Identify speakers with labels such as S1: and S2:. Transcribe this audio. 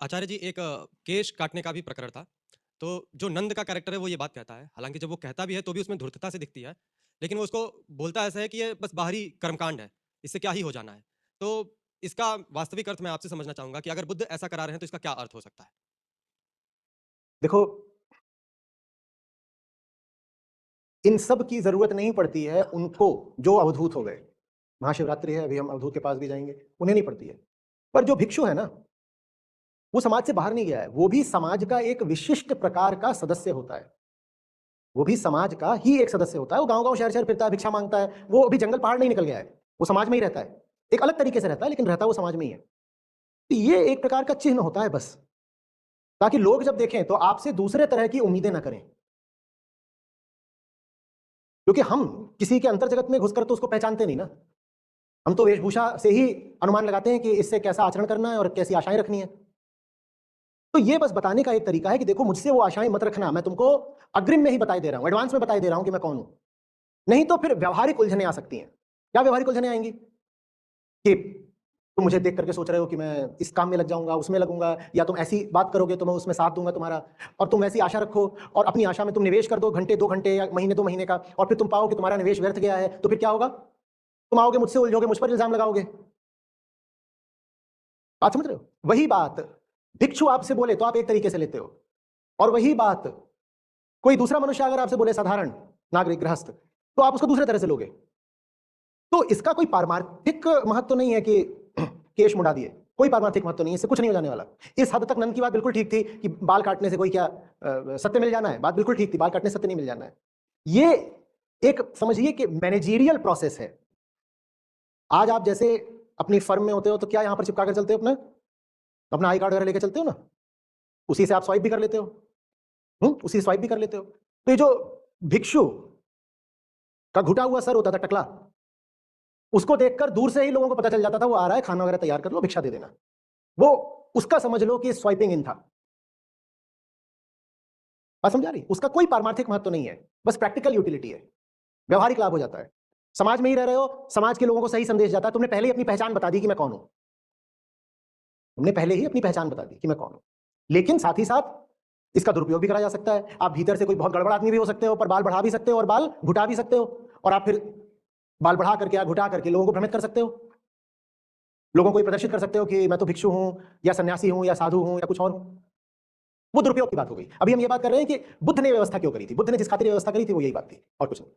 S1: आचार्य जी एक केश काटने का भी प्रकरण था। तो जो नंद का कैरेक्टर है वो ये बात कहता है। हालाँकि जब वो कहता भी है तो भी उसमें धूर्तता से दिखती है। लेकिन वो उसको बोलता ऐसा है कि ये बस बाहरी कर्मकांड है, इससे क्या ही हो जाना है। तो इसका वास्तविक अर्थ मैं आपसे समझना चाहूँगा कि अगर बुद्ध ऐसा करा रहे हैं तो इसका क्या अर्थ हो सकता है?
S2: देखो, इन सब की ज़रूरत नहीं पड़ती है उनको जो अवधूत हो गए। महाशिवरात्रि है, अभी हम अवधूत के पास भी जाएँगे, उन्हें नहीं पड़ती है। पर जो भिक्षु है ना, वो समाज से बाहर नहीं गया है, वो भी समाज का एक विशिष्ट प्रकार का सदस्य होता है। वो भी समाज का ही एक सदस्य होता है, वो गाँव-गाँव, शहर-शहर फिरता है, भिक्षा माँगता है, वो अभी जंगल-पहाड़ नहीं निकल गया है, वो समाज में ही रहता है। एक अलग तरीके से रहता है, लेकिन रहता वो समाज में ही है। तो ये एक प्रकार का चिन्ह होता है बस, ताकि लोग जब देखें तो आपसे दूसरे तरह की उम्मीदें ना करें। क्योंकि हम किसी के अंतर जगत में घुसकर तो उसको पहचानते नहीं ना। हम तो वेशभूषा से ही अनुमान लगाते हैं कि इससे कैसा आचरण करना है और कैसी आशाएँ रखनी है। तो ये बस बताने का एक तरीका है कि देखो मुझसे वो आशाएँ मत रखना, मैं तुमको अग्रिम में ही बताए दे रहा हूँ, एडवांस में बताए दे रहा हूँ कि मैं कौन हूँ। नहीं तो फिर व्यावहारिक उलझनें आ सकती हैं। क्या व्यावहारिक उलझनें आएँगी? कि तुम मुझे देख करके सोच रहे हो कि मैं इस काम में लग जाऊँगा, उसमें लगूँगा, या तुम ऐसी बात करोगे तो मैं उसमें साथ दूँगा तुम्हारा, और तुम ऐसी आशा रखो और अपनी आशा में तुम निवेश कर दो घंटे, 2 घंटे या महीने, 2 महीने का, और फिर तुम पाओ कि तुम्हारा निवेश व्यर्थ गया है, तो फिर क्या होगा? तुम आओगे मुझसे उलझोगे, मुझ पर इल्ज़ाम लगाओगे। बात समझ रहे हो? वही बात भिक्षु आपसे बोले तो आप एक तरीके से लेते हो, और वही बात कोई दूसरा मनुष्य अगर आपसे बोले, साधारण नागरिक, गृहस्थ, तो आप उसको दूसरे तरह से लोगे। तो इसका कोई पारमार्थिक महत्व नहीं है कि केश मुड़ा दिए, कोई पारमार्थिक महत्व नहीं है, इससे कुछ नहीं हो जाने वाला। इस हद तक नंद की बात बिल्कुल ठीक थी कि बाल काटने से कोई क्या सत्य मिल जाना है, बात बिल्कुल ठीक थी, बाल काटने से सत्य नहीं मिल जाना है। ये एक समझिए कि मैनेजरियल प्रोसेस है। आज आप जैसे अपनी फर्म में होते हो तो क्या यहाँ पर चिपका कर चलते हो अपना? अपना आई कार्ड वगैरह लेके चलते हो ना? उसी से आप स्वाइप भी कर लेते हो। उसी से स्वाइप भी कर लेते हो। तो ये जो भिक्षु का घुटा हुआ सर होता था, टकला, उसको देखकर दूर से ही लोगों को पता चल जाता था वो आ रहा है, खाना वगैरह तैयार कर लो, भिक्षा दे देना। वो उसका समझ लो कि स्वाइपिंग इन था। बात समझ आ रही? उसका कोई पारमार्थिक महत्व नहीं है, बस प्रैक्टिकल यूटिलिटी है, व्यावहारिक लाभ हो जाता है। समाज में ही रह रहे हो, समाज के लोगों को सही संदेश जाता है, तुमने पहले ही अपनी पहचान बता दी कि मैं कौन हूं। तुमने पहले ही अपनी पहचान बता दी कि मैं कौन हूं। लेकिन साथ ही साथ इसका दुरुपयोग भी करा जा सकता है। आप भीतर से कोई बहुत गड़बड़ आदमी भी हो सकते हो, पर बाल बढ़ा भी सकते हो और बाल घुटा भी सकते हो, और आप फिर बाल बढ़ा करके या घुटा करके लोगों को भ्रमित कर सकते हो। लोगों को ये प्रदर्शित कर सकते हो कि मैं तो भिक्षु हूं, या सन्यासी हूं, या साधु हूं, या कुछ और हूं। वो दुरुपयोग की बात हो गई। अभी हम ये बात कर रहे हैं कि बुद्ध ने व्यवस्था क्यों करी थी, बुद्ध ने जिस खातिर ये व्यवस्था करी थी वो यही बात थी, और कुछ नहीं।